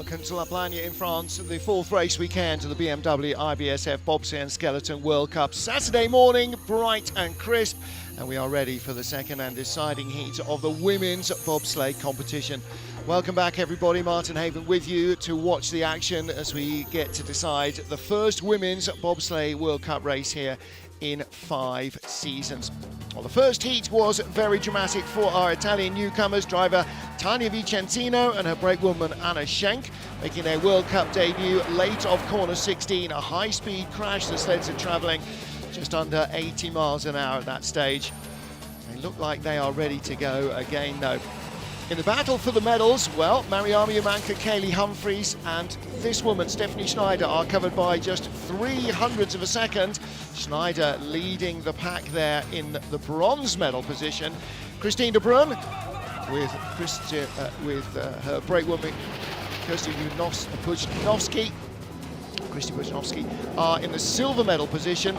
Welcome to Plagne in France, the fourth race weekend of the BMW IBSF Bobsleigh and Skeleton World Cup. Saturday morning, bright and crisp, and we are ready for the second and deciding heat of the women's bobsleigh competition. Welcome back everybody, Martin Haven with you to watch the action as we get to decide the first women's bobsleigh World Cup race here in 5 seasons. Well, the first heat was very dramatic for our Italian newcomers, driver Tania Vicentino and her brakewoman Anna Schenk, making their World Cup debut late off corner 16, a high-speed crash. The sleds are travelling just under 80 miles an hour at that stage. They look like they are ready to go again though. In the battle for the medals, well, Mariama Yamanka, Kaylee Humphries and this woman, Stephanie Schneider, are covered by just 0.03 of a second. Schneider leading the pack there in the bronze medal position. Christine de Bruyn with her brakewoman, Kirsty Bujanowski are in the silver medal position,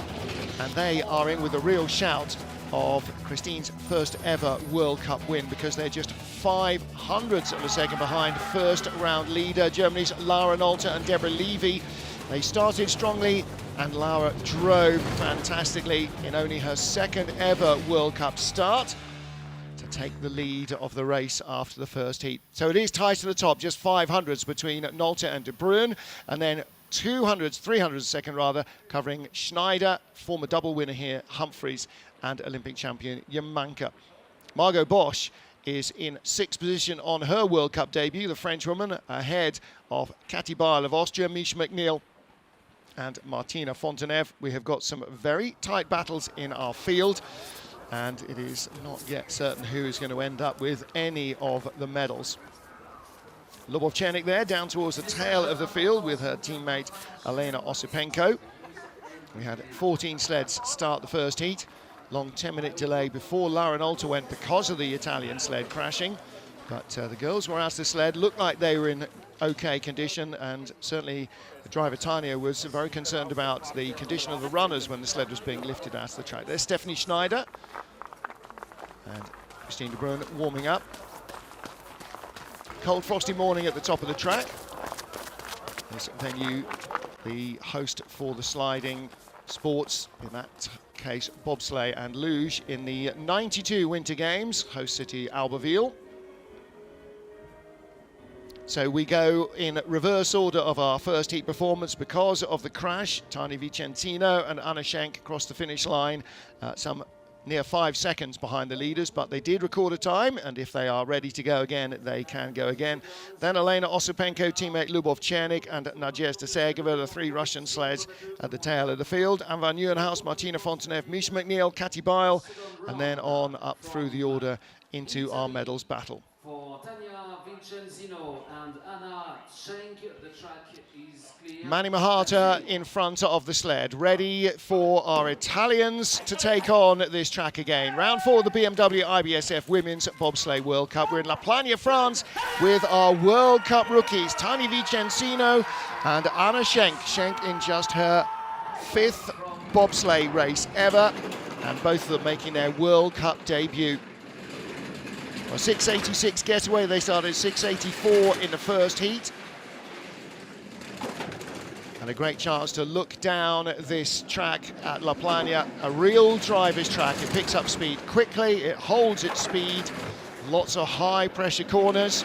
and they are in with a real shout of Christine's first ever World Cup win, because they're just 0.05 of a second behind first round leader Germany's Laura Nolte and Deborah Levy. They started strongly and Laura drove fantastically in only her second ever World Cup start to take the lead of the race after the first heat. So it is tight to the top, just 0.05 between Nolte and de Bruyn, and then 300 a second rather, covering Schneider, former double winner here, Humphries, and Olympic champion Yamanka. Margot Bosch is in 6th position on her World Cup debut, the French woman, ahead of Katy Bile of Austria, Misha McNeil and Martina Fonteneve. We have got some very tight battles in our field, and it is not yet certain who is going to end up with any of the medals. Lubovchenik there, down towards the tail of the field with her teammate Elena Osipenko. We had 14 sleds start the first heat. Long 10-minute delay before Laura Nolte went because of the Italian sled crashing. But the girls were out of the sled, looked like they were in okay condition, and certainly the driver Tania was very concerned about the condition of the runners when the sled was being lifted out of the track. There's Stephanie Schneider and Christine de Bruyn warming up. Cold, frosty morning at the top of the track. This venue, the host for the sliding sports, in that case bobsleigh and luge, in the 92 Winter Games, host city Albertville. So we go in reverse order of our first heat performance because of the crash. Tania Vicentino and Anna Schenk crossed the finish line some near 5 seconds behind the leaders, but they did record a time, and if they are ready to go again, they can go again. Then Elena Osipenko, teammate Lubovchenik, and Nadezhda Sergeva, the 3 Russian sleds at the tail of the field. And Van Nieuwenhuis, Martina Fonteneve, Misha McNeil, Katy Bile, and then on up through the order into our medals battle. For Tania Vicentino and Anna Schenk, the track is clear. Mani Mahata in front of the sled, ready for our Italians to take on this track again. Round 4 of the BMW IBSF Women's Bobsleigh World Cup. We're in Plagne, France, with our World Cup rookies, Tania Vicentino and Anna Schenk. Schenk in just her 5th bobsleigh race ever, and both of them making their World Cup debut. Well, 6.86 getaway, they started 6.84 in the first heat. And a great chance to look down this track at Plagne, a real driver's track. It picks up speed quickly, it holds its speed, lots of high pressure corners.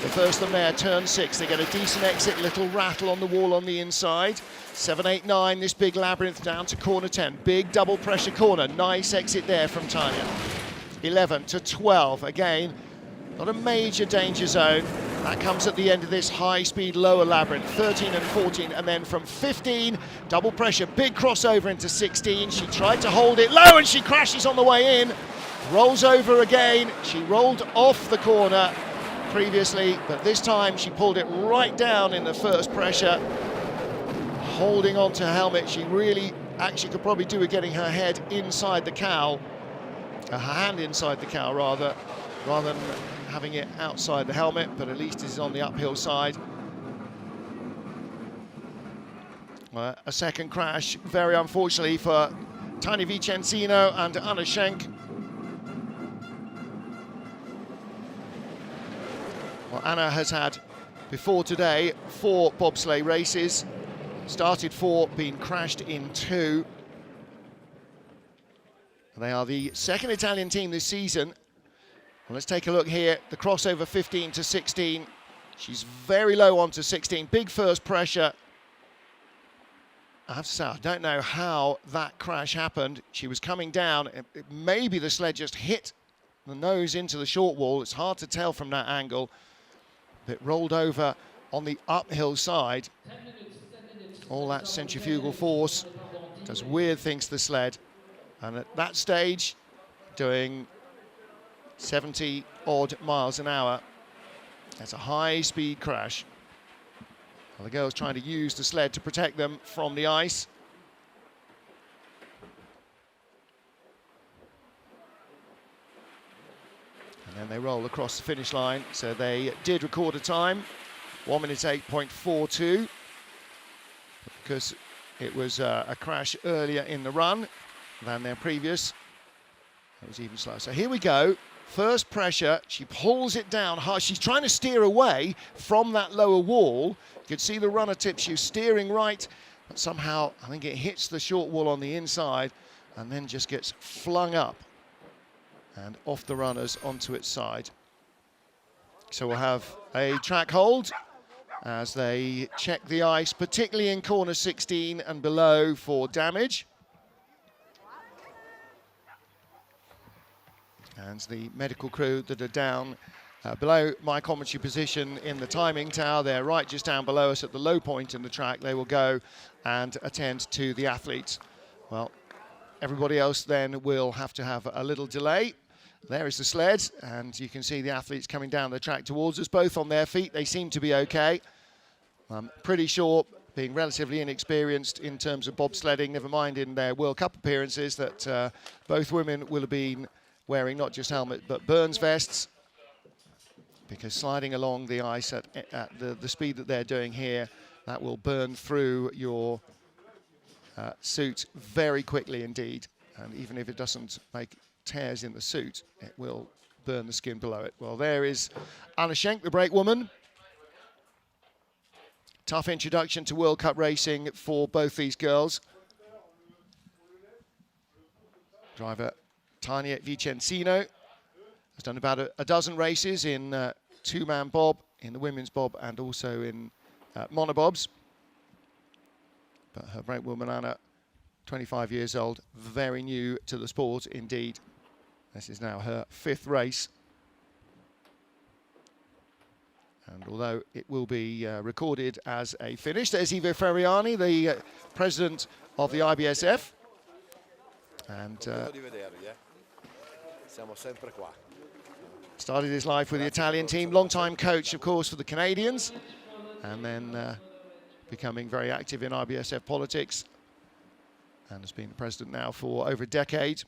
The first of them there, turn 6, they get a decent exit, little rattle on the wall on the inside. 7, 8, 9, this big labyrinth down to corner 10, big double pressure corner, nice exit there from Tania. 11 to 12, again, not a major danger zone. That comes at the end of this high-speed lower labyrinth, 13 and 14, and then from 15, double pressure, big crossover into 16. She tried to hold it low and she crashes on the way in, rolls over again. She rolled off the corner previously, but this time she pulled it right down in the first pressure, holding on to her helmet. She really actually could probably do with getting her head inside the cowl, her hand inside the cowl rather than having it outside the helmet, but at least it's on the uphill side. Well, a second crash, very unfortunately for Tania Vicentino and Anna Schenk. Well, Anna has had before today, 4 bobsleigh races. Started 4, been crashed in 2. They are the second Italian team this season. Well, let's take a look here. The crossover 15 to 16. She's very low onto 16. Big first pressure. I have to say, I don't know how that crash happened. She was coming down. Maybe the sled just hit the nose into the short wall. It's hard to tell from that angle. It rolled over on the uphill side. All that centrifugal force does weird things to the sled. And at that stage, doing 70 odd miles an hour, that's a high-speed crash. Well, the girls trying to use the sled to protect them from the ice. And then they roll across the finish line. So they did record a time, 1 minute 8.42, because it was a crash earlier in the run than their previous. It was even slower. So here we go. First pressure, she pulls it down hard. She's trying to steer away from that lower wall. You can see the runner tip. She was steering right, but somehow I think it hits the short wall on the inside and then just gets flung up and off the runners onto its side. So we'll have a track hold as they check the ice, particularly in corner 16 and below, for damage. And the medical crew that are down below my commentary position in the timing tower, they're right just down below us at the low point in the track. They will go and attend to the athletes. Well, everybody else then will have to have a little delay. There is the sled, and you can see the athletes coming down the track towards us, both on their feet. They seem to be okay. I'm pretty sure, being relatively inexperienced in terms of bobsledding, never mind in their World Cup appearances, that both women will have been wearing not just helmet but burns vests, because sliding along the ice at the speed that they're doing here, that will burn through your suit very quickly indeed. And even if it doesn't make tears in the suit, it will burn the skin below it. Well, there is Anna Schenk, the brake woman. Tough introduction to World Cup racing for both these girls. Driver Tania Vicenzino has done about a dozen races in two-man bob, in the women's bob, and also in monobobs. But her brake woman, Anna, 25 years old, very new to the sport indeed. This is now her 5th race. And although it will be recorded as a finish, there's Ivo Ferriani, the president of the IBSF. And started his life with the Italian team, long-time coach, of course, for the Canadians, and then becoming very active in IBSF politics, and has been the president now for over a decade.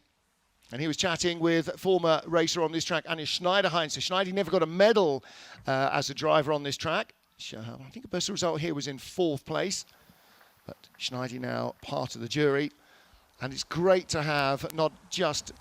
And he was chatting with former racer on this track, Anja Schneiderheinz. So Schneider never got a medal as a driver on this track. I think the best result here was in 4th place, but Schneider now part of the jury. And it's great to have not just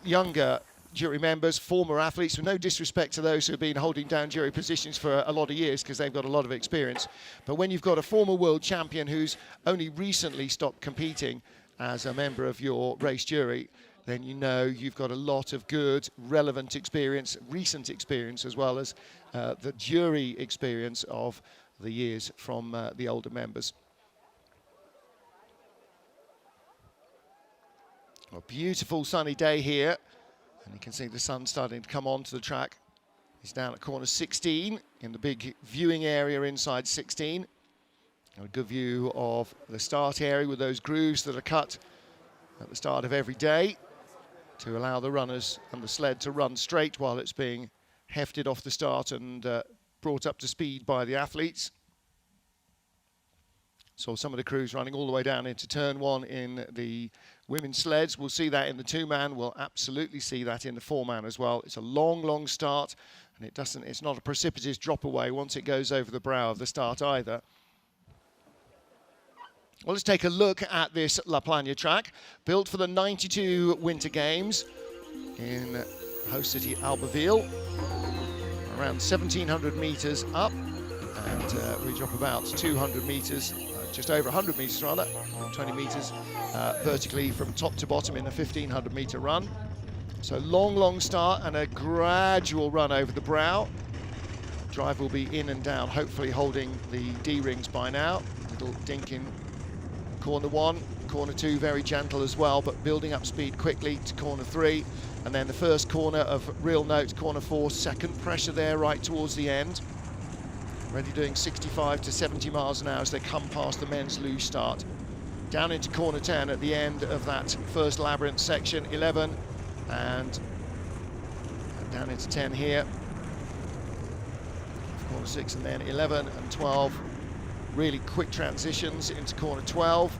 younger jury members, former athletes, with no disrespect to those who have been holding down jury positions for a lot of years, because they've got a lot of experience. But when you've got a former world champion who's only recently stopped competing as a member of your race jury, then you know you've got a lot of good, relevant experience, recent experience, as well as the jury experience of the years from the older members. A beautiful sunny day here, and you can see the sun starting to come onto the track. He's down at corner 16 in the big viewing area inside 16. A good view of the start area with those grooves that are cut at the start of every day to allow the runners and the sled to run straight while it's being hefted off the start and brought up to speed by the athletes. So some of the crews running all the way down into turn 1 in the women's sleds. We'll see that in the 2-man. We'll absolutely see that in the 4-man as well. It's a long, long start, and it's not a precipitous drop away once it goes over the brow of the start either. Well, let's take a look at this La Plagne track, built for the 92 Winter Games in host city Albertville. Around 1,700 meters up, and we drop about 200 metres, just over 100 metres rather, 20 metres vertically from top to bottom in a 1500 metre run. So long start and a gradual run over the brow. Drive will be in and down, hopefully holding the D-rings by now. Little dink in corner 1, corner 2 very gentle as well, but building up speed quickly to corner 3. And then the first corner of real note, corner 4, second pressure there right towards the end. Already doing 65 to 70 miles an hour as they come past the men's loose start. Down into corner 10 at the end of that first labyrinth section, 11, and down into 10 here. Corner 6 and then 11 and 12. Really quick transitions into corner 12.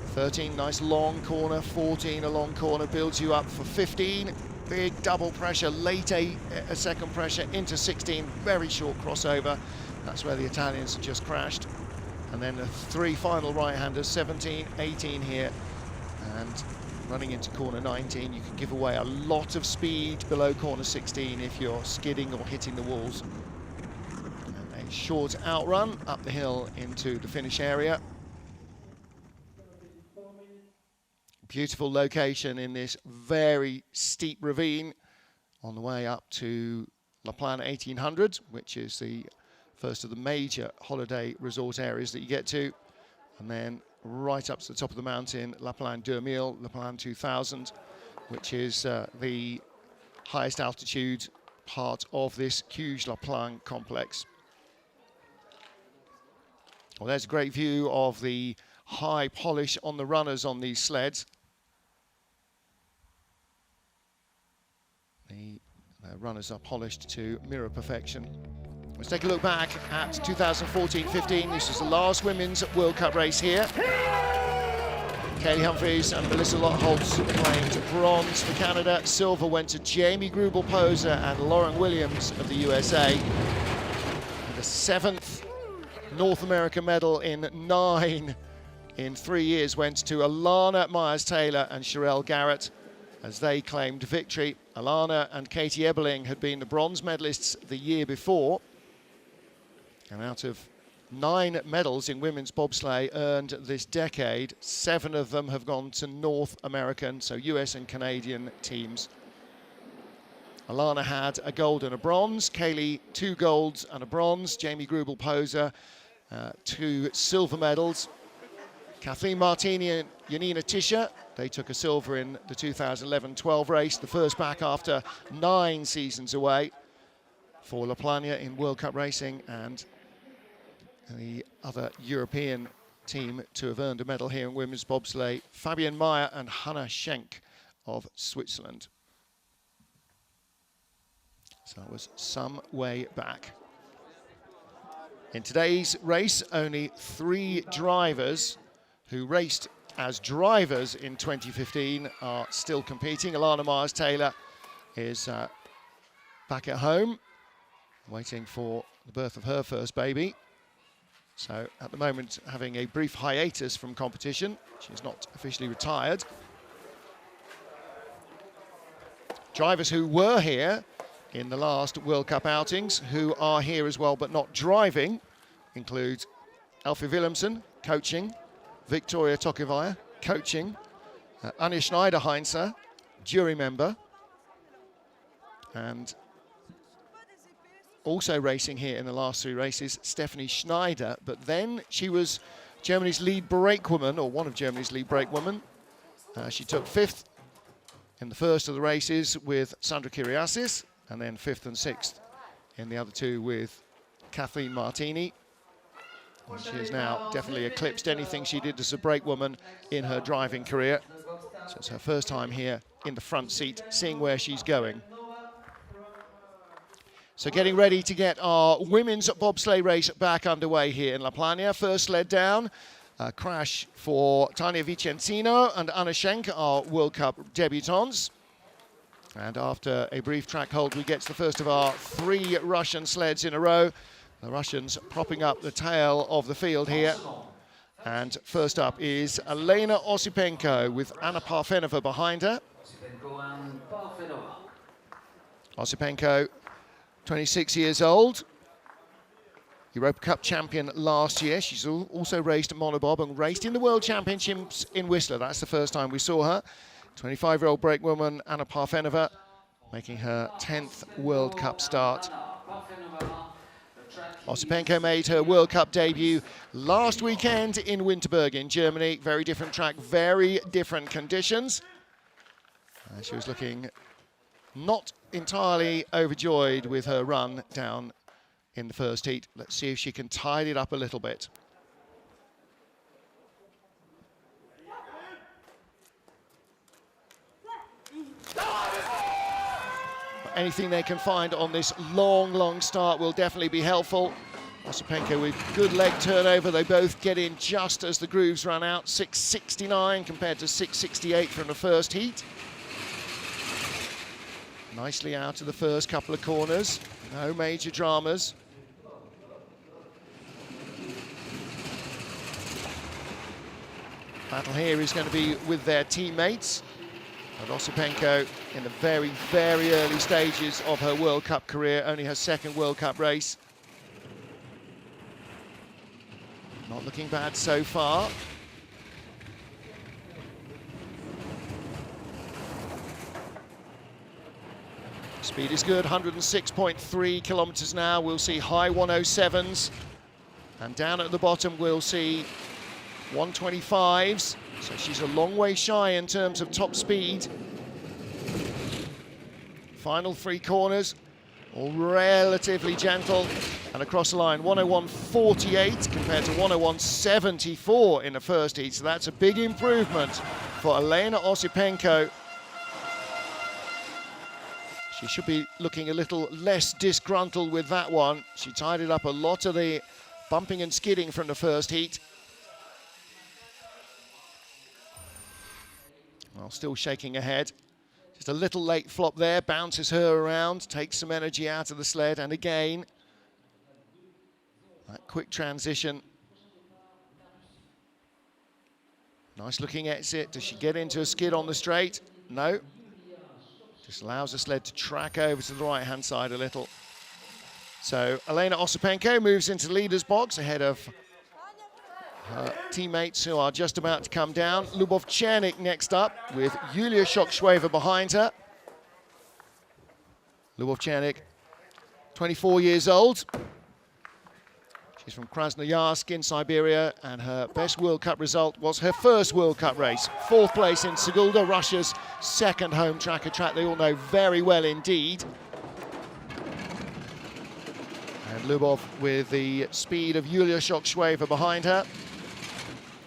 13, nice long corner. 14, a long corner, builds you up for 15. Big double pressure, late a second pressure into 16. Very short crossover. That's where the Italians have just crashed. And then the 3 final right-handers, 17, 18 here. And running into corner 19, you can give away a lot of speed below corner 16 if you're skidding or hitting the walls. And a short outrun up the hill into the finish area. Beautiful location in this very steep ravine on the way up to Plagne 1800, which is the first of the major holiday resort areas that you get to. And then right up to the top of the mountain, Plagne 2000, Plagne 2000, which is the highest altitude part of this huge Plagne complex. Well, there's a great view of the high polish on the runners on these sleds. The runners are polished to mirror perfection. Let's take a look back at 2014-15. This is the last Women's World Cup race here. Kaylee Humphries and Melissa Lottholtz claimed bronze for Canada. Silver went to Jamie Grubel-Poser and Lauren Williams of the USA. And the 7th North American medal in 9 in 3 years went to Alana Myers-Taylor and Sherelle Garrett as they claimed victory. Alana and Katie Eberling had been the bronze medalists the year before. And out of 9 medals in women's bobsleigh earned this decade, 7 of them have gone to North American, so US and Canadian teams. Alana had a gold and a bronze, Kaylee 2 golds and a bronze, Jamie Grubel-Poser 2 silver medals. Kathleen Martini and Janina Tischer, they took a silver in the 2011-12 race, the first back after 9 seasons away for Plagne in World Cup racing, and the other European team to have earned a medal here in women's bobsleigh, Fabienne Meyer and Hannah Schenk of Switzerland. So that was some way back. In today's race, only 3 drivers who raced as drivers in 2015 are still competing. Alana Myers-Taylor is back at home, waiting for the birth of her first baby. So at the moment, having a brief hiatus from competition. She's not officially retired. Drivers who were here in the last World Cup outings, who are here as well but not driving, include Elfie Willemsen, coaching, Victoria Tokivaya, coaching, Anja Schneider-Heinze, jury member, and also racing here in the last 3 races, Stephanie Schneider, but then she was Germany's lead brakewoman, or one of Germany's lead brakewomen. She took 5th in the first of the races with Sandra Kyriasis, and then 5th and 6th in the other 2 with Kathleen Martini. And she has now definitely eclipsed anything she did as a brakewoman in her driving career. So it's her first time here in the front seat, seeing where she's going. So getting ready to get our women's bobsleigh race back underway here in Plagne. First sled down, a crash for Tania Vicenzino and Anna Schenk, our World Cup debutants. And after a brief track hold, we get to the first of our 3 Russian sleds in a row. The Russians propping up the tail of the field here. And first up is Elena Osipenko with Anna Parfenova behind her. Osipenko, 26 years old. Europa Cup champion last year. She's also raced monobob and raced in the World Championships in Whistler. That's the first time we saw her. 25-year-old brakewoman Anna Parfenova making her 10th World Cup start. Osipenko made her World Cup debut last weekend in Winterberg in Germany. Very different track, very different conditions. She was looking not entirely overjoyed with her run down in the first heat. Let's see if she can tidy it up a little bit. Anything they can find on this long start will definitely be helpful. Osipenko with good leg turnover. They both get in just as the grooves run out. 6.69 compared to 6.68 from the first heat. Nicely out of the first couple of corners. No major dramas. Battle here is going to be with their teammates. But Osipenko in the very, very early stages of her World Cup career, only her second World Cup race. Not looking bad so far. Speed is good, 106.3 kilometers an hour. We'll see high 107s. And down at the bottom, we'll see 125s. So she's a long way shy in terms of top speed. Final three corners, all relatively gentle. And across the line, 101.48 compared to 101.74 in the first heat. So that's a big improvement for Elena Osipenko. She should be looking a little less disgruntled with that one. She tidied up a lot of the bumping and skidding from the first heat. Well, still shaking ahead. Just a little late flop there, bounces her around, takes some energy out of the sled, and again, that quick transition. Nice looking exit. Does she get into a skid on the straight? No. Just allows the sled to track over to the right-hand side a little. So Elena Osipenko moves into the leader's box ahead of her teammates who are just about to come down. Lubov-Chernik next up with Yulia Shokshweva behind her. Lubov-Chernik, 24 years old. She's from Krasnoyarsk in Siberia, and her best World Cup result was her first World Cup race. 4th place in Sigulda, Russia's second home track, a track they all know very well indeed. And Lubov with the speed of Yulia Shokshweva behind her.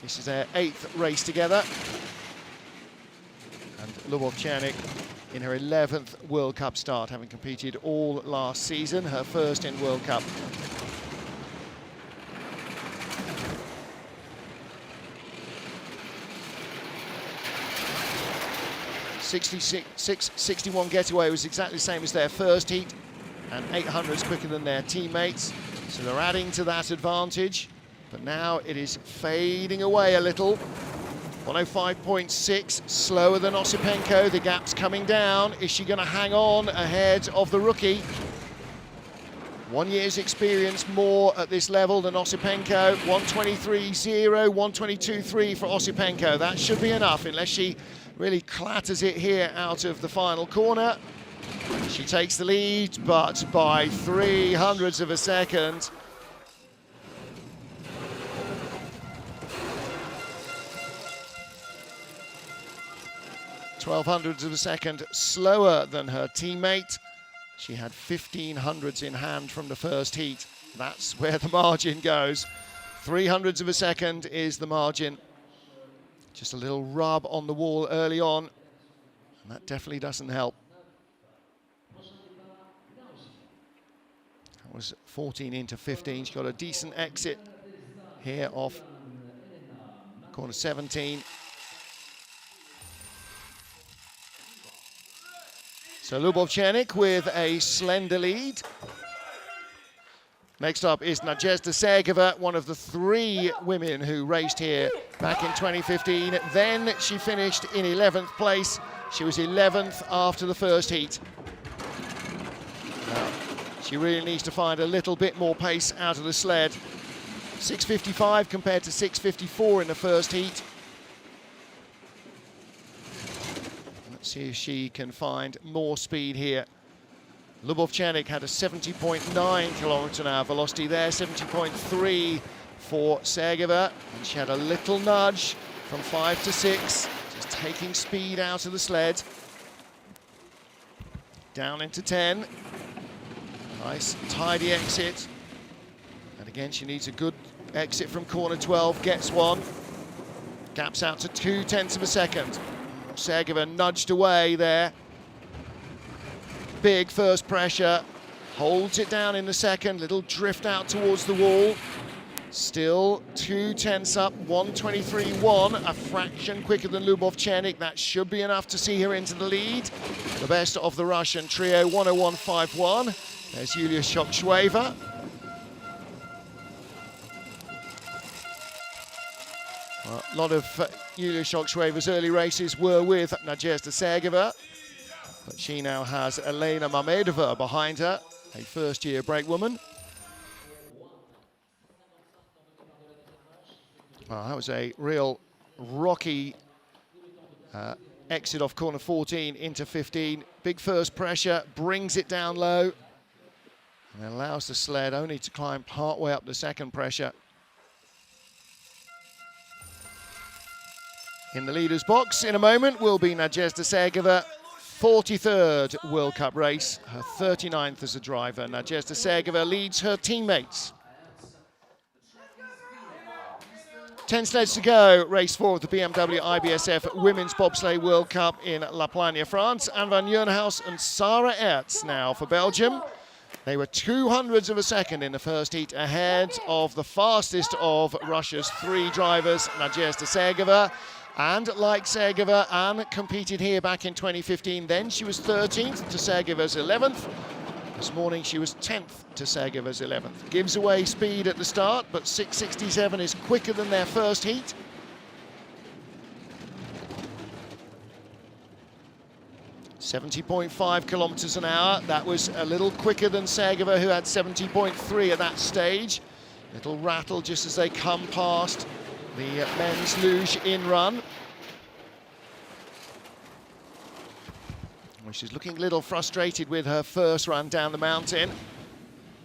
This is their 8th race together. And Lubov-Chernik in her 11th World Cup start, having competed all last season, her first in World Cup. .61 getaway was exactly the same as their first heat, and 800s quicker than their teammates. So they're adding to that advantage. But now it is fading away a little. 105.6, slower than Osipenko. The gap's coming down. Is she going to hang on ahead of the rookie? 1 year's experience more at this level than Osipenko. 123.0, 122.3 for Osipenko. That should be enough unless she really clatters it here out of the final corner. She takes the lead, but by 0.03 of a second. 0.12 of a second slower than her teammate. She had 0.15 in hand from the first heat. That's where the margin goes. 0.03 of a second is the margin. Just a little rub on the wall early on, and that definitely doesn't help. That was 14 into 15. She got a decent exit here off corner 17. So Lubov-Chernik with a slender lead. Next up is Nadezhda Sergeva, one of the 3 women who raced here back in 2015. Then she finished in 11th place. She was 11th after the first heat. Now, She really needs to find a little bit more pace out of the sled. 6.55 compared to 6.54 in the first heat. Let's see if she can find more speed here. Lubovchanik had a 70.9 km/h velocity there, 70.3 for Sergeva. And she had a little nudge from 5 to 6, just taking speed out of the sled. Down into 10. Nice, tidy exit. And again, she needs a good exit from corner 12, gets one. Gaps out to 0.2 of a second. Sergeva nudged away there. Big first pressure, holds it down in the second, little drift out towards the wall. Still 0.2 up, 1:23.1, a fraction quicker than Lubovchanik. That should be enough to see her into the lead. The best of the Russian trio, 1:01.51. There's Yulia Shokshweva. Well, a lot of Yulia Shokshweva's early races were with Nadezhda Sergeva, but she now has Elena Mamedova behind her, a first-year brakewoman. Well, that was a real rocky exit off corner 14 into 15. Big first pressure, brings it down low, and allows the sled only to climb part way up the second pressure. In the leader's box in a moment will be Nadezhda Sergeva, 43rd World Cup race, her 39th as a driver. Nadezhda Sergeva leads her teammates. 10 sleds to go, race 4 of the BMW IBSF Women's Bobsleigh World Cup in Plagne, France. Anne van Nieuwenhuis and Sarah Ertz now for Belgium. They were 0.02 of a second in the first heat, ahead of the fastest of Russia's 3 drivers, Nadezhda Sergeva. And like Sergeva, Anne competed here back in 2015. Then she was 13th to Sergeva's 11th. This morning she was 10th to Sergeva's 11th. Gives away speed at the start, but 6.67 is quicker than their first heat. .5 kilometers an hour. That was a little quicker than Sergeva, who had 70.3 at that stage. Little rattle just as they come past the men's luge in run. Well, she's looking a little frustrated with her first run down the mountain.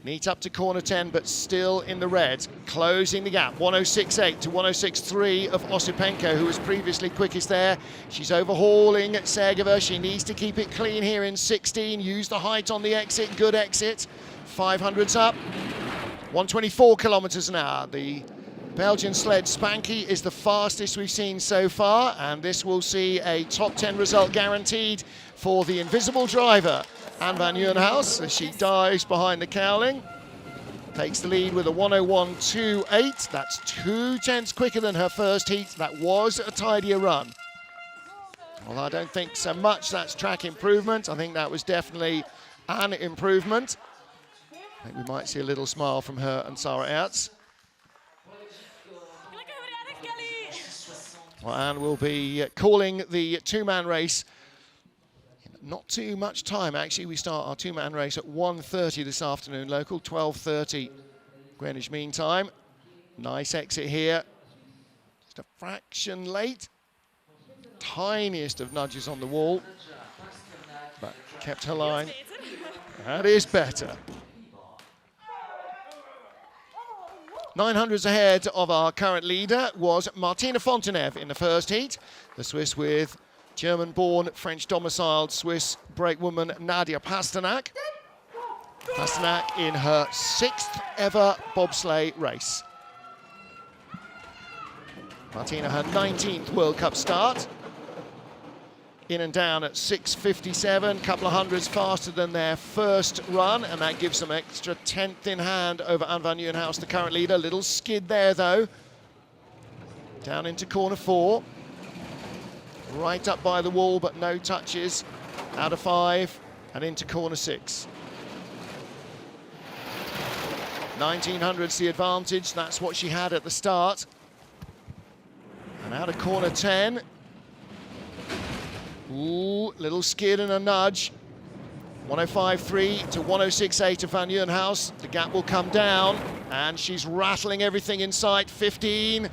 Neat up to corner 10, but still in the red. Closing the gap, 1:06.8 to 1:06.3 of Osipenko, who was previously quickest there. She's overhauling Sergeva. She needs to keep it clean here in 16. Use the height on the exit, good exit. 500s up, 1:24 kilometers an hour. The Belgian sled Spanky is the fastest we've seen so far, and this will see a top 10 result guaranteed for the invisible driver, Anne van Nieuwenhuis, as she dives behind the cowling. Takes the lead with a 1:01.28. That's 0.2 quicker than her first heat. That was a tidier run. Well, I don't think so much that's track improvement. I think that was definitely an improvement. I think we might see a little smile from her and Sarah Ertz. Well, Anne will be calling the two-man race in not too much time. Actually, we start our two-man race at 1:30 this afternoon, local, 12:30 Greenwich Mean Time. Nice exit here. Just a fraction late. Tiniest of nudges on the wall, but kept her line. That is better. 900s ahead of our current leader was Martina Fontenev in the first heat. The Swiss with German-born, French-domiciled Swiss brakewoman Nadia Pasternak. Pasternak in her 6th ever bobsleigh race. Martina, her 19th World Cup start. In and down at 6.57, couple of hundreds faster than their first run, and that gives them extra 10th in hand over Anne van Nieuwenhuis, the current leader. Little skid there, though. Down into corner 4. Right up by the wall, but no touches. Out of 5, and into corner 6. 1900's the advantage. That's what she had at the start. And out of corner 10. Ooh, little skid and a nudge. 105.3 to 106.8 of Van Nieuwenhuis. The gap will come down, and she's rattling everything in sight. 15,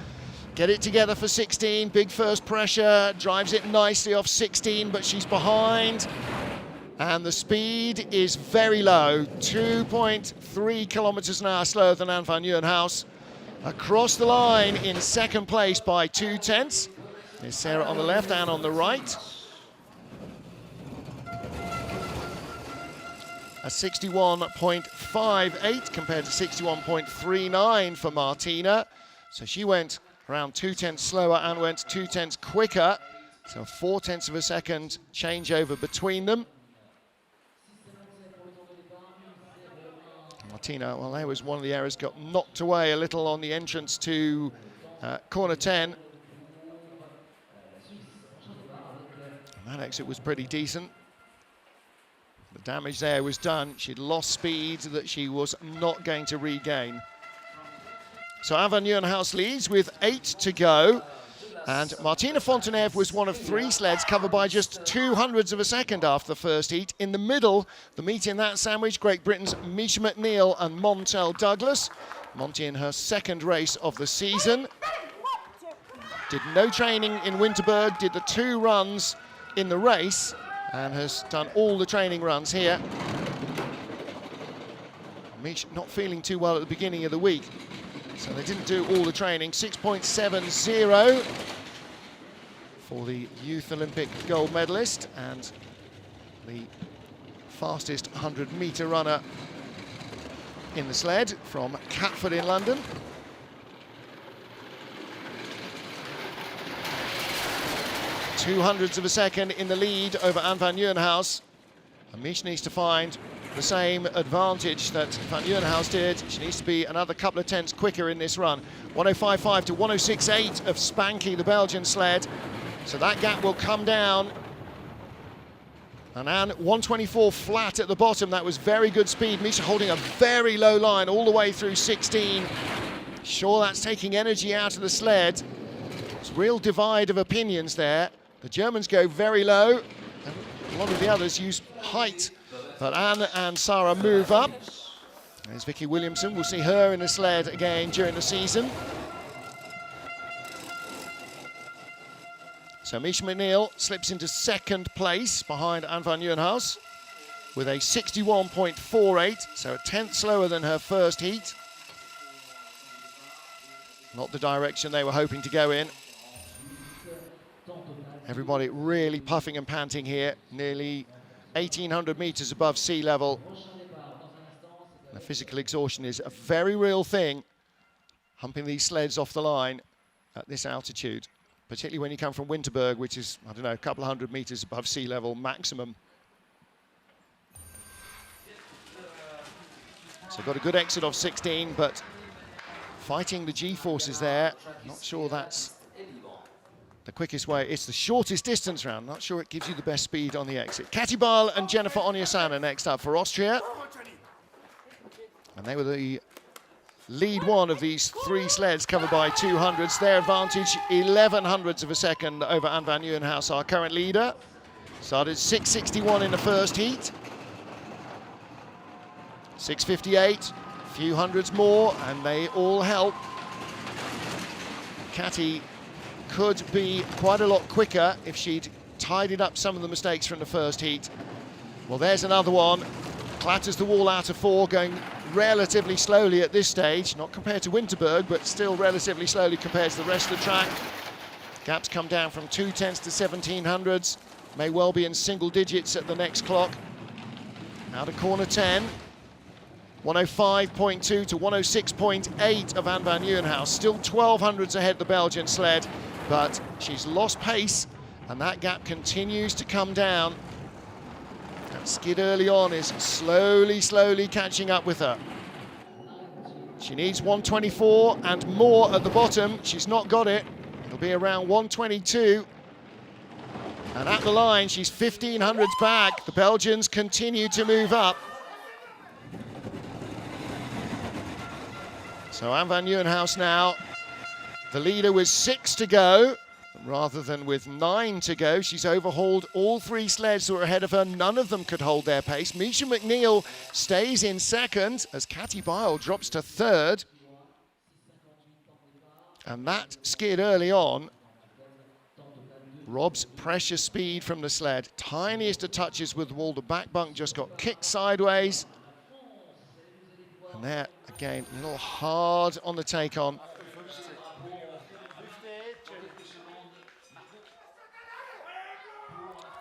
get it together for 16. Big first pressure, drives it nicely off 16, but she's behind. And the speed is very low, 2.3 kilometers an hour slower than Anne van Nieuwenhuis. Across the line in second place by 2/10. There's Sarah on the left, Anne on the right. A 61.58 compared to 61.39 for Martina. So she went around 2/10 slower and went 2/10 quicker. So 4/10 of a second changeover between them. Martina, well, there was one of the errors, got knocked away a little on the entrance to corner 10. And that exit was pretty decent. The damage there was done. She'd lost speed that she was not going to regain. So Anne van Nieuwenhuis leads with 8 to go. And Martina Fonteneve was one of 3 sleds covered by just 0.02 of a second after the first heat. In the middle, the meat in that sandwich, Great Britain's Misha McNeil and Montel Douglas. Monty in her second race of the season. Did no training in Winterberg, did the 2 runs in the race, and has done all the training runs here. Mish not feeling too well at the beginning of the week, so they didn't do all the training. 6.70 for the Youth Olympic gold medalist and the fastest 100-metre runner in the sled from Catford in London. .02 of a second in the lead over Anne van Nieuwenhuis. And Mish needs to find the same advantage that Van Nieuwenhuis did. She needs to be another couple of tenths quicker in this run. 105.5 to 106.8 of Spanky, the Belgian sled. So that gap will come down. And Anne, 124 flat at the bottom. That was very good speed. Misha holding a very low line all the way through 16. Sure, that's taking energy out of the sled. It's a real divide of opinions there. The Germans go very low, and a lot of the others use height. But Anne and Sarah move up. There's Vicky Williamson. We'll see her in the sled again during the season. So Misha McNeil slips into second place behind Anne van Nieuwenhuis with a 61.48, so a tenth slower than her first heat. Not the direction they were hoping to go in. Everybody really puffing and panting here, nearly 1,800 meters above sea level. The physical exhaustion is a very real thing, humping these sleds off the line at this altitude, particularly when you come from Winterberg, which is, I don't know, a couple of 100 meters above sea level maximum. So got a good exit of 16, but fighting the G-forces there, not sure that's the quickest way. It's the shortest distance round. Not sure it gives you the best speed on the exit. Kati Bal and Jennifer Onyesana next up for Austria. And they were the lead one of these 3 sleds covered by 200s. Their advantage, 11/100 of a second over Anne van Nieuwenhuis, our current leader. Started 6:61 in the first heat. 6:58, a few hundreds more, and they all help. Kati could be quite a lot quicker if she'd tidied up some of the mistakes from the first heat. Well, there's another one. Clatters the wall out of 4, going relatively slowly at this stage, not compared to Winterberg, but still relatively slowly compared to the rest of the track. Gaps come down from 2/10 to 1700s, may well be in single digits at the next clock. Out of corner 10, 105.2 to 106.8 of Anne van Nieuwenhuis. Still 1200s ahead the Belgian sled, but she's lost pace, and that gap continues to come down. That skid early on is slowly catching up with her. She needs 124 and more at the bottom. She's not got it. It'll be around 122. And at the line, she's 1500s back. The Belgians continue to move up. So Anne van Nieuwenhuis now, the leader with 6 to go. Rather than with 9 to go, she's overhauled all 3 sleds who are ahead of her. None of them could hold their pace. Misha McNeil stays in second as Katy Bile drops to 3rd. And that skid early on robs precious speed from the sled. Tiniest of touches with the wall. The back bunk just got kicked sideways. And there, again, a little hard on the take-on.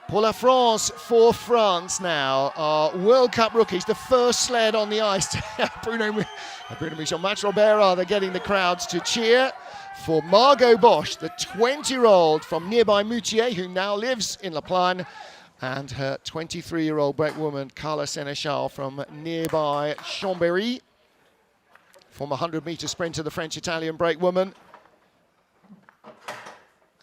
Pour la France for France now are World Cup rookies, the first sled on the ice. Bruno Michel, Max Robert, they're getting the crowds to cheer for Margot Bosch, the 20-year-old from nearby Moutier, who now lives in La Plagne, and her 23-year-old brakewoman, Carla Sénéchal, from nearby Chambéry, former 100-meter sprinter, the French-Italian brakewoman.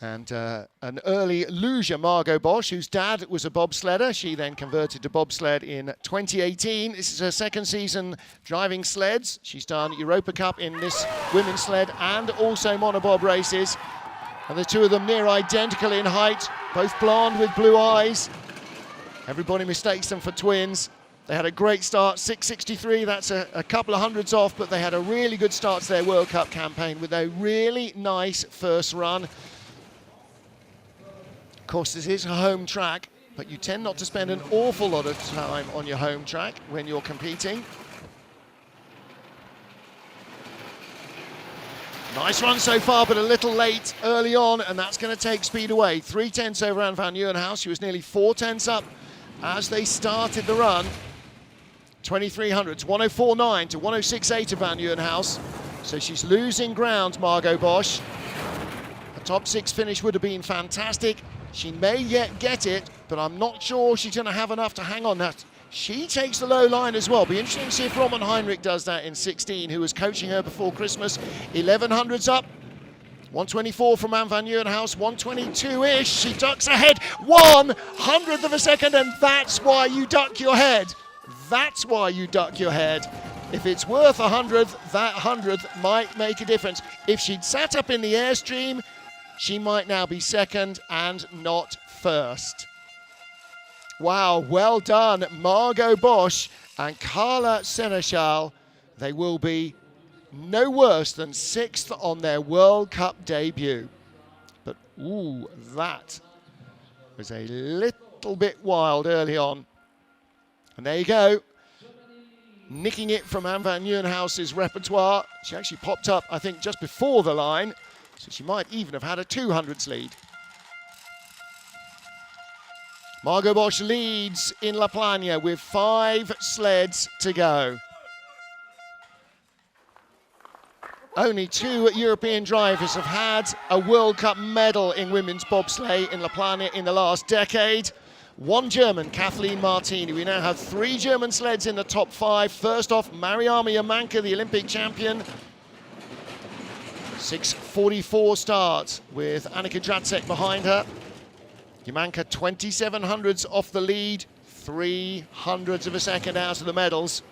And an early luger, Margot Bosch, whose dad was a bobsledder. She then converted to bobsled in 2018. This is her second season driving sleds. She's done Europa Cup in this women's sled and also monobob races. And the two of them near identical in height, both blonde with blue eyes. Everybody mistakes them for twins. They had a great start, 6:63, that's a couple of hundreds off, but they had a really good start to their World Cup campaign with a really nice first run. Of course, this is a home track, but you tend not to spend an awful lot of time on your home track when you're competing. Nice run so far, but a little late early on, and that's going to take speed away. 3/10 over Anne van Nieuwenhuis. She was nearly 4/10 up as they started the run. 2300s, 104.9 to 106.8 of Van Nieuwenhuis. So she's losing ground, Margot Bosch. A top 6 finish would have been fantastic. She may yet get it, but I'm not sure she's going to have enough to hang on that. She takes the low line as well. Be interesting to see if Roman Heinrich does that in 16, who was coaching her before Christmas. 1100s up. 124 from Anne van Nieuwenhuis, 122-ish. She ducks ahead, 1/100th of a second, and that's why you duck your head. That's why you duck your head. If it's worth 100th, that 100th might make a difference. If she'd sat up in the airstream, she might now be second and not first. Wow, well done, Margot Bosch and Carla Sénéchal. They will be no worse than 6th on their World Cup debut. But, ooh, that was a little bit wild early on. And there you go, nicking it from Anne van Nieuwenhuis's repertoire. She actually popped up, I think, just before the line, so she might even have had a 200s lead. Margot Bosch leads in La Plagne with 5 sleds to go. Only 2 European drivers have had a World Cup medal in women's bobsleigh in La Plagne in the last decade. 1 German, Kathleen Martini. We now have 3 German sleds in the top 5. First off, Mariama Yamanka, the Olympic champion. 6:44 start with Annika Dracek behind her. Yamanka 2700s off the lead, 300ths of a second out of the medals.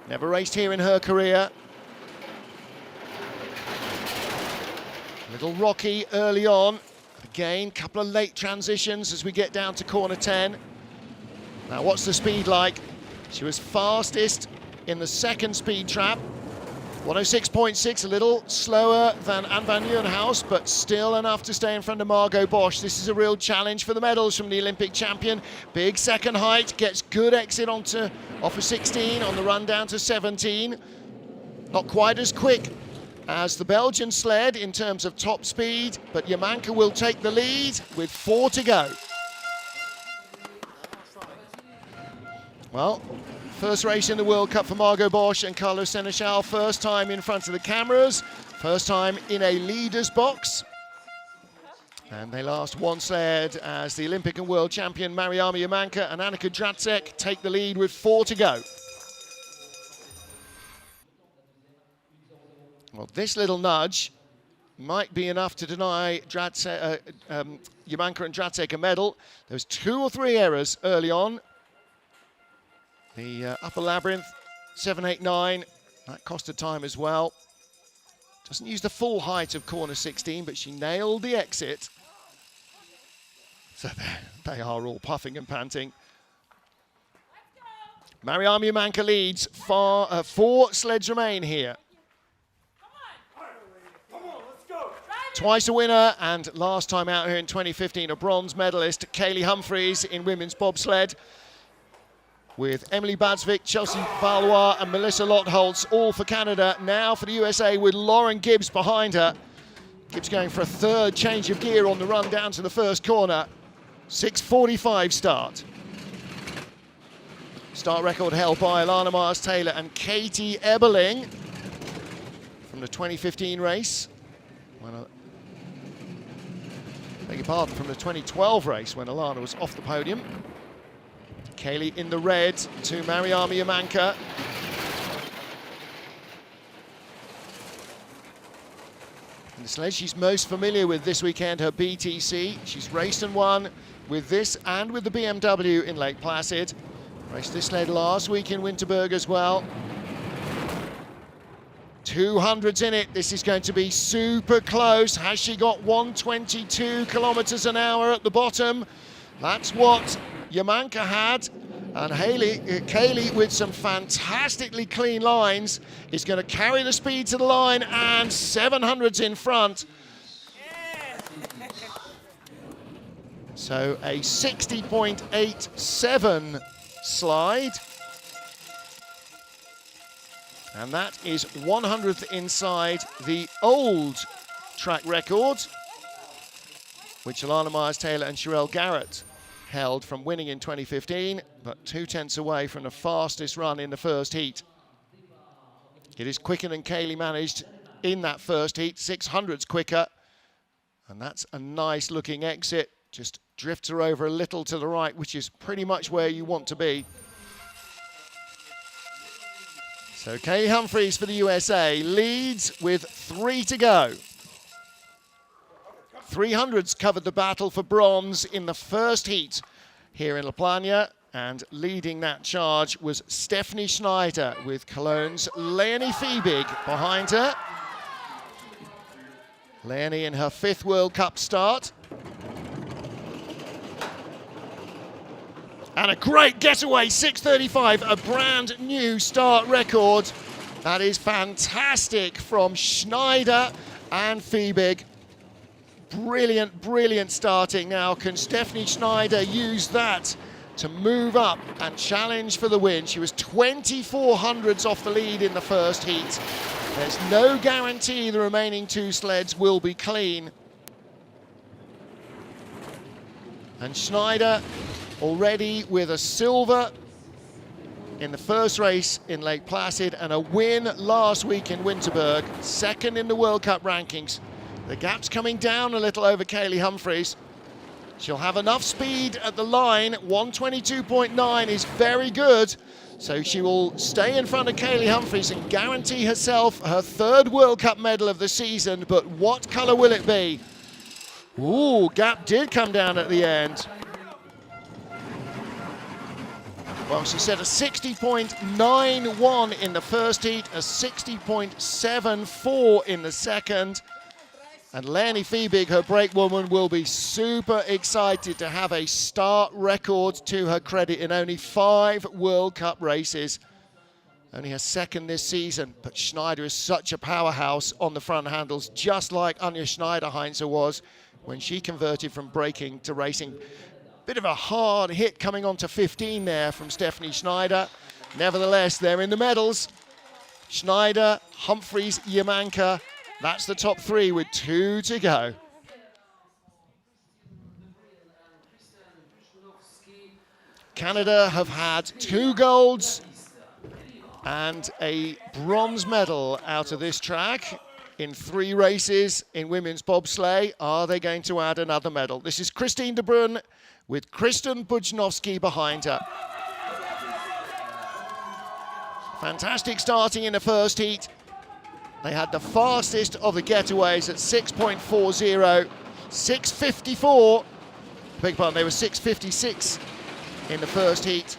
Never raced here in her career. A little rocky early on. Again, couple of late transitions as we get down to corner 10. Now, what's the speed like? She was fastest in the second speed trap. 106.6, a little slower than Anne van Nieuwenhuis, but still enough to stay in front of Margot Bosch. This is a real challenge for the medals from the Olympic champion. Big second height, gets good exit off of 16 on the run down to 17. Not quite as quick as the Belgian sled in terms of top speed, but Yamanka will take the lead with 4 to go. Well, first race in the World Cup for Margot Bosch and Carla Sénéchal. First time in front of the cameras, first time in a leader's box. And they last 1 sled as the Olympic and world champion Mariama Yamanka and Annika Dracek take the lead with 4 to go. Well, this little nudge might be enough to deny Yamanka and Dracek a medal. There was 2 or 3 errors early on. The upper labyrinth, 7, 8, 9, that costed time as well. Doesn't use the full height of corner 16, but she nailed the exit. So they are all puffing and panting. Mariam Yamanka leads. 4 sleds remain here. Twice a winner, and last time out here in 2015, a bronze medalist, Kaylee Humphries in women's bobsled, with Emily Badsvik, Chelsea Valois and Melissa Lottholtz, all for Canada. Now for the USA with Lauren Gibbs behind her. Gibbs going for a 3rd change of gear on the run down to the first corner. 6:45 start. Start record held by Alana Myers-Taylor and Katie Eberling from the 2015 race. Beg your pardon, from the 2012 race when Alana was off the podium. Kaylee in the red to Mariam Yamanka. And the sled she's most familiar with this weekend, her BTC. She's raced and won with this and with the BMW in Lake Placid. Raced this sled last week in Winterberg as well. 200s in it. This is going to be super close. Has she got 122 kilometers an hour at the bottom? That's what Yamanka had. And Kaylee, with some fantastically clean lines, is going to carry the speed to the line, and 700s in front. So a 60.87 slide. And that is 100th inside the old track record, which Alana Myers-Taylor and Sherelle Garrett held from winning in 2015, but 2/10 away from the fastest run in the first heat. It is quicker than Kaylee managed in that first heat, 600s quicker. And that's a nice looking exit. Just drifts her over a little to the right, which is pretty much where you want to be. So Kaylee Humphries for the USA leads with 3 to go. 300s covered the battle for bronze in the first heat here in Plagne, and leading that charge was Stephanie Schneider with Cologne's Leonie Fiebig behind her. Leonie in her 5th World Cup start. And a great getaway, 6:35, a brand new start record. That is fantastic from Schneider and Fiebig. Brilliant, brilliant starting now. Can Stephanie Schneider use that to move up and challenge for the win? She was 2400s off the lead in the first heat. There's no guarantee the remaining 2 sleds will be clean. And Schneider already with a silver in the first race in Lake Placid and a win last week in Winterberg, 2nd in the World Cup rankings. The gap's coming down a little over Kaylee Humphries. She'll have enough speed at the line. 122.9 is very good. So she will stay in front of Kaylee Humphries and guarantee herself her 3rd World Cup medal of the season. But what colour will it be? Ooh, gap did come down at the end. Well, she set a 60.91 in the first heat, a 60.74 in the second. And Leonie Fiebig, her brake woman, will be super excited to have a start record to her credit in only 5 World Cup races. Only her 2nd this season, but Schneider is such a powerhouse on the front handles, just like Anja Schneider-Heinze was when she converted from braking to racing. Bit of a hard hit coming on to 15 there from Stephanie Schneider. Nevertheless, they're in the medals. Schneider, Humphries, Yamanka. That's the top 3 with 2 to go. Canada have had 2 golds and a bronze medal out of this track in 3 races in women's bobsleigh. Are they going to add another medal? This is Christine de Bruyne with Kristen Bujnowski behind her. Fantastic starting in the first heat. They had the fastest of the getaways at 6.40, 6.54. Beg pardon, they were 6.56 in the first heat.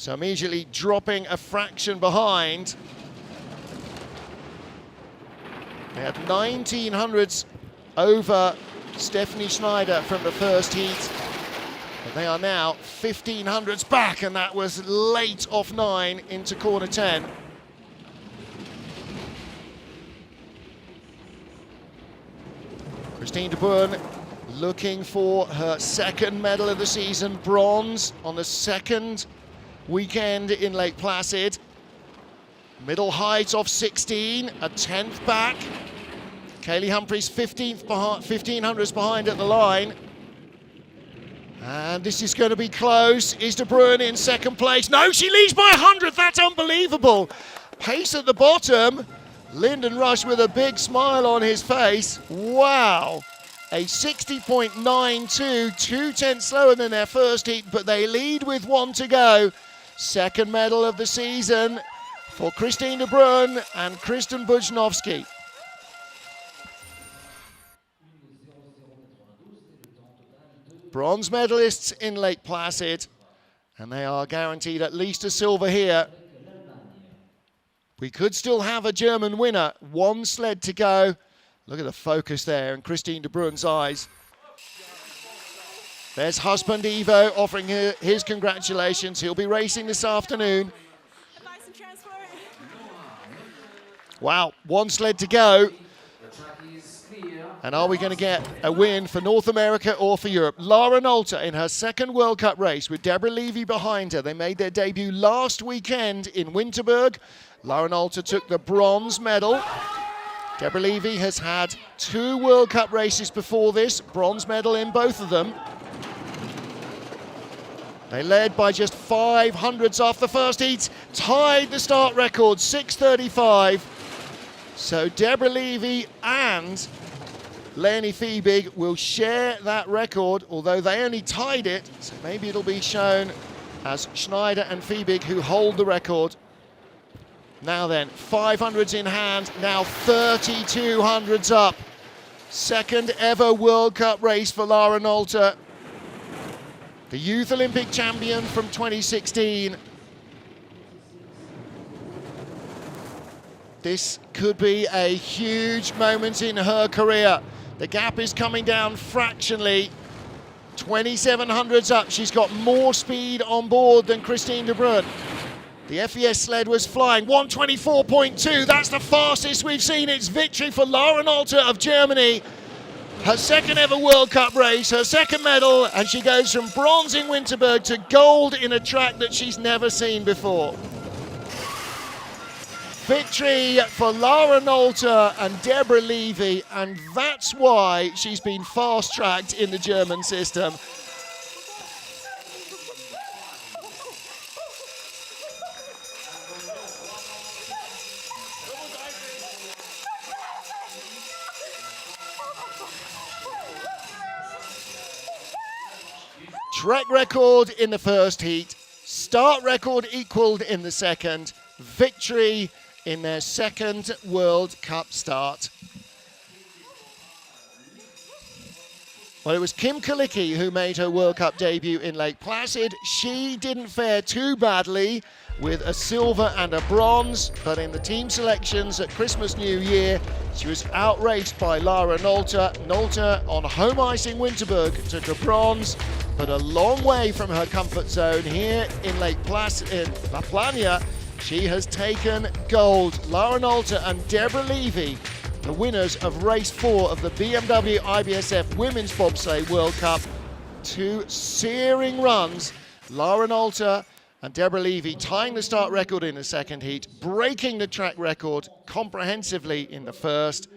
So immediately dropping a fraction behind. They had 1900s over Stephanie Schneider from the first heat. But they are now 1500s back, and that was late off 9 into corner 10. Christine de Bruyn looking for her second medal of the season, bronze on the second weekend in Lake Placid. Middle height of 16, a 10th back. Kaylee Humphries 1500s behind at the line. And this is going to be close. Is de Bruyn in second place? No, she leads by 100. That's unbelievable. Pace at the bottom. Lyndon Rush with a big smile on his face. Wow. A 60.92, 2/10 slower than their first heat, but they lead with 1 to go. Second medal of the season for Christine de Bruyn and Kristen Bujnovski. Bronze medalists in Lake Placid, and they are guaranteed at least a silver here. We could still have a German winner. 1 sled to go. Look at the focus there in Christine de Bruyn's eyes. There's husband Ivo offering her his congratulations. He'll be racing this afternoon. Wow, 1 sled to go. And are we going to get a win for North America or for Europe? Lara Nolte in her second World Cup race with Deborah Levy behind her. They made their debut last weekend in Winterberg. Lara Nolte took the bronze medal. Deborah Levy has had 2 World Cup races before this, bronze medal in both of them. They led by just 500ths off the first heat, tied the start record, 6:35. So Deborah Levy and Leni Fiebig will share that record, although they only tied it, so maybe it'll be shown as Schneider and Fiebig who hold the record. Now then, 500s in hand, now 3200s up. Second ever World Cup race for Lara Nolte. The Youth Olympic champion from 2016. This could be a huge moment in her career. The gap is coming down fractionally. 2700s up. She's got more speed on board than Christine de Bruyn. The FES sled was flying 124.2. That's the fastest we've seen. It's victory for Lara Nolte of Germany. Her second ever World Cup race, her second medal, and she goes from bronze in Winterberg to gold in a track that she's never seen before. Victory for Lara Nolte and Deborah Levy, and that's why she's been fast-tracked in the German system. Trek record in the first heat, start record equalled in the second, victory in their second World Cup start. Well, it was Kim Kalicki who made her World Cup debut in Lake Placid. She didn't fare too badly with a silver and a bronze, but in the team selections at Christmas New Year, she was outraced by Lara Nolte. Nolte on home ice in Winterberg took a bronze, but a long way from her comfort zone here in Lake Placid, in La Plagne. She has taken gold. Lara Nolte and Deborah Levy, the winners of race 4 of the BMW IBSF Women's Bobsleigh World Cup. 2 searing runs. Lara Nolte and Deborah Levy tying the start record in the second heat, breaking the track record comprehensively in the first.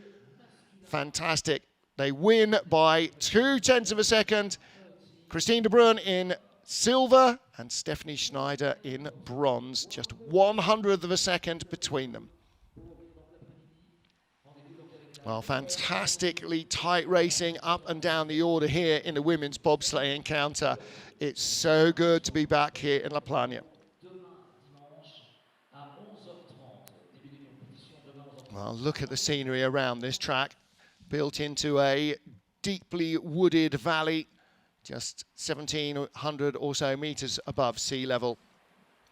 Fantastic. They win by 0.2 of a second. Christine de Bruyn in silver and Stephanie Schneider in bronze. Just 100th of a second between them. Well, fantastically tight racing up and down the order here in the women's bobsleigh encounter. It's so good to be back here in La Plagne. Well, look at the scenery around this track, built into a deeply wooded valley, just 1,700 or so meters above sea level.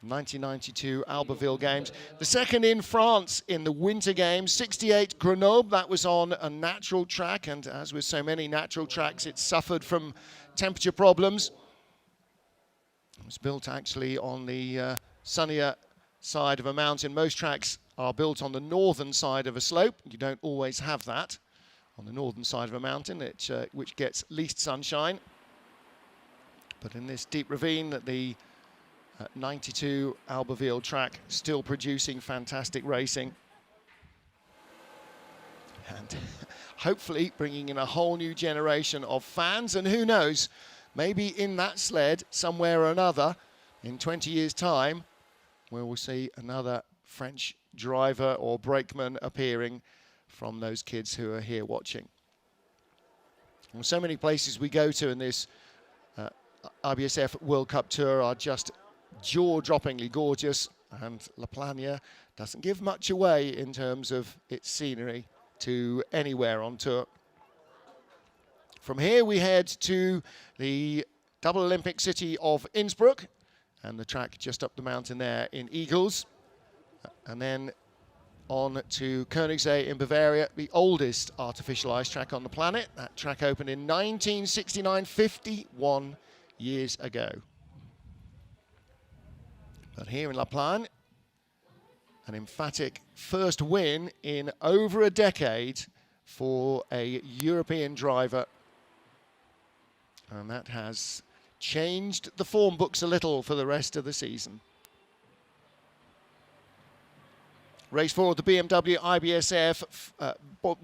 1992 Albertville Games. The second in France in the Winter Games, 68 Grenoble. That was on a natural track, and as with so many natural tracks, it suffered from temperature problems. It was built actually on the sunnier side of a mountain. Most tracks are built on the northern side of a slope. You don't always have that on the northern side of a mountain, which gets least sunshine. But in this deep ravine, the 92 Albertville track still producing fantastic racing. And hopefully bringing in a whole new generation of fans. And who knows, maybe in that sled, somewhere or another, in 20 years' time, we will see another French driver or brakeman appearing from those kids who are here watching. And so many places we go to in this IBSF World Cup Tour are just jaw-droppingly gorgeous, and Plagne doesn't give much away in terms of its scenery to anywhere on tour. From here we head to the double Olympic city of Innsbruck, and the track just up the mountain there in Eagles, and then on to Königssee in Bavaria, the oldest artificial ice track on the planet. That track opened in 1969, 51 years ago. But here in Plagne, an emphatic first win in over a decade for a European driver. And that has changed the form books a little for the rest of the season. Race 4 of the BMW IBSF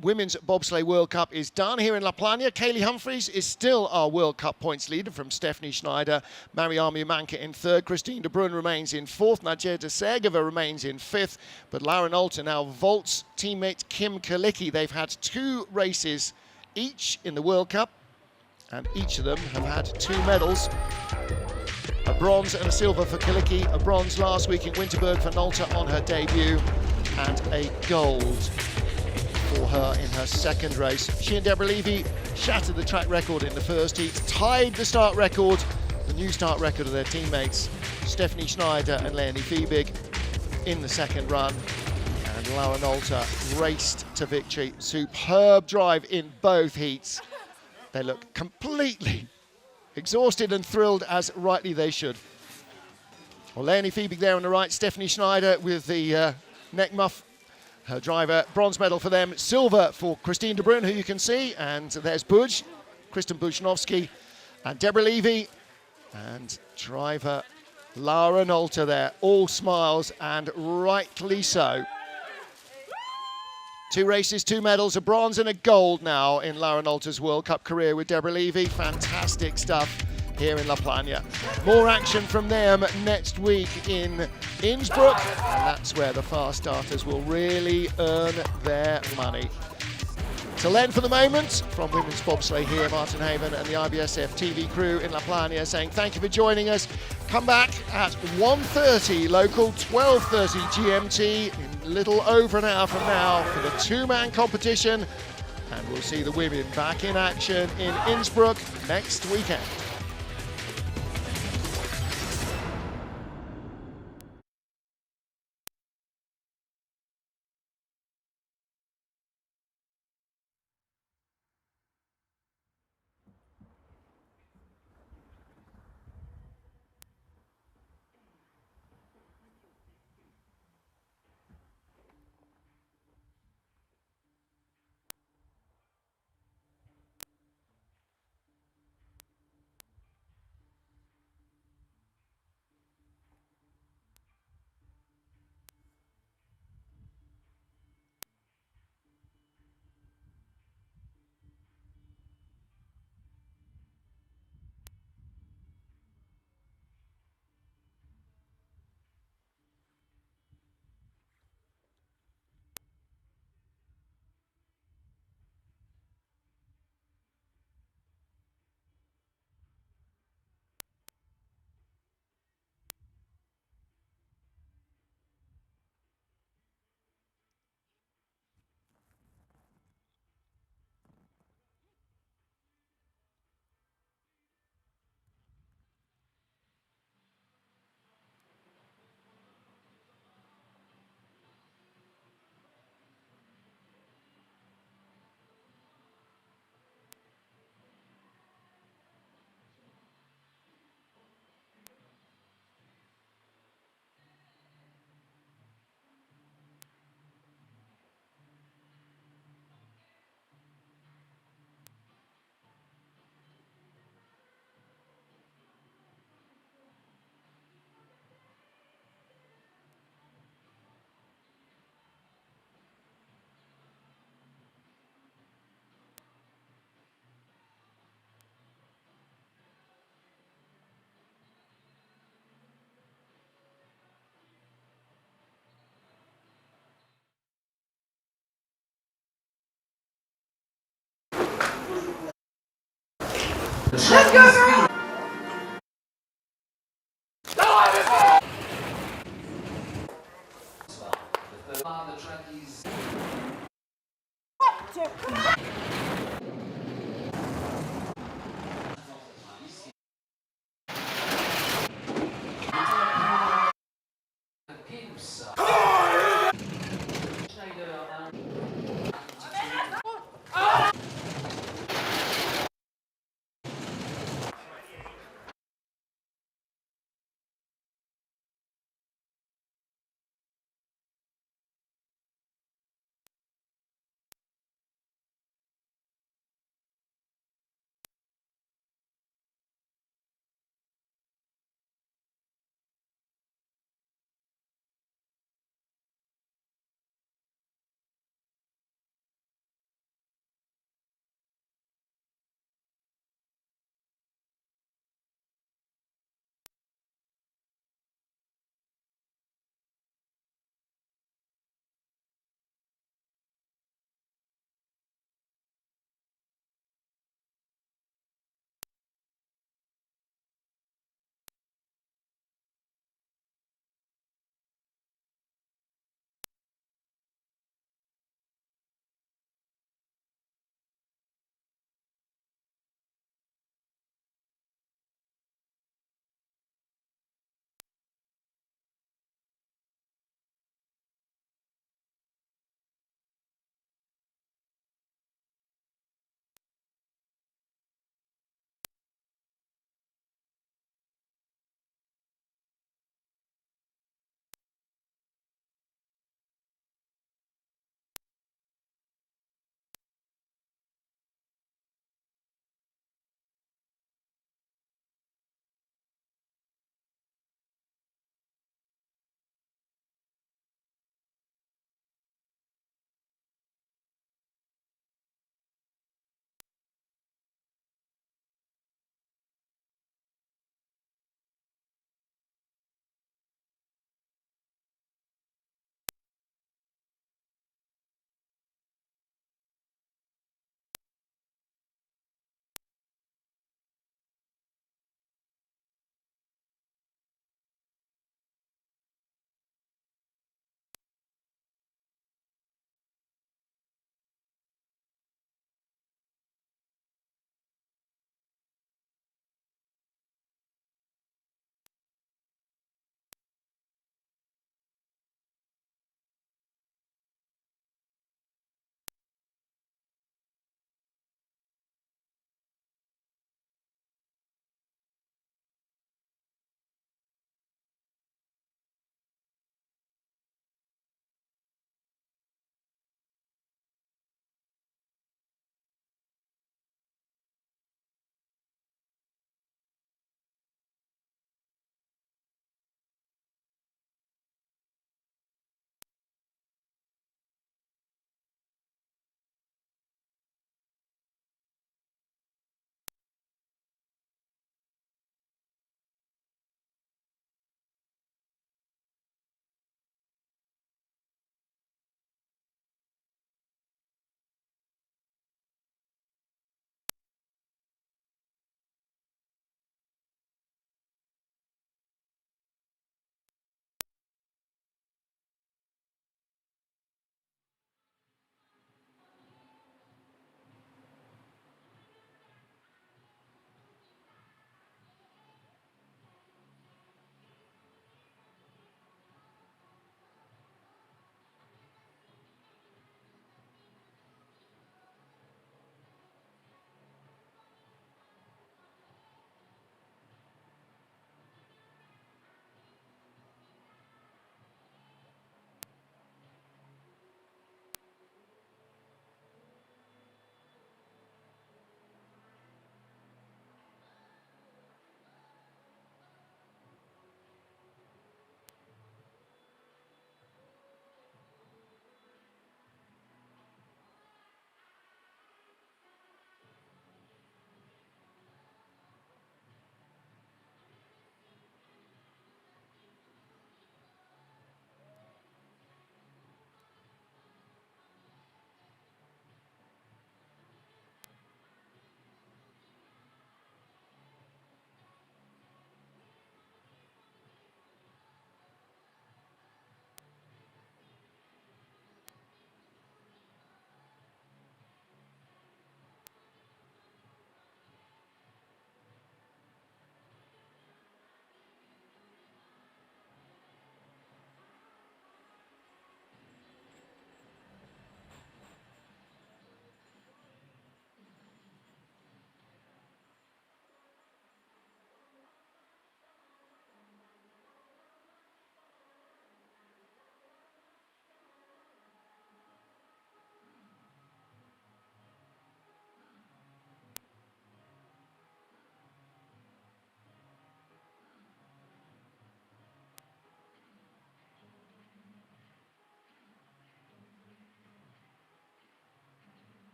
Women's Bobsleigh World Cup is done here in Plagne. Kaylee Humphries is still our World Cup points leader from Stephanie Schneider. Mariama Manka in third. Christine de Bruyne remains in fourth. Nadjeta Sergeva remains in fifth. But Lara Nolter now vaults teammate Kim Kalicki. They've had 2 races each in the World Cup, and each of them have had 2 medals. A bronze and a silver for Kalicki, a bronze last week in Winterberg for Nolter on her debut, and a gold for her in her second race. She and Deborah Levy shattered the track record in the first heat, tied the start record, the new start record of their teammates Stephanie Schneider and Leonie Fiebig in the second run. And Lara Nolter raced to victory. Superb drive in both heats. They look completely exhausted and thrilled, as rightly they should. Well, Leonie Fiebig there on the right, Stephanie Schneider with the neck muff. Her driver, bronze medal for them, silver for Christine de Bruyne, who you can see, and there's Buj, Kristen Bujnovsky, and Deborah Levy, and driver Lara Nolter there, all smiles, and rightly so. 2 races, 2 medals, a bronze and a gold now in Lara Nolter's World Cup career with Deborah Levy. Fantastic stuff here in Plagne. More action from them next week in Innsbruck, and that's where the fast starters will really earn their money. Till then, for the moment, from Women's Bobsleigh here, Martin Haven and the IBSF TV crew in Plagne saying thank you for joining us. Come back at 1:30 local, 12:30 GMT, in a little over an hour from now for the 2-man competition. And we'll see the women back in action in Innsbruck next weekend. Let's go, girl! The track is...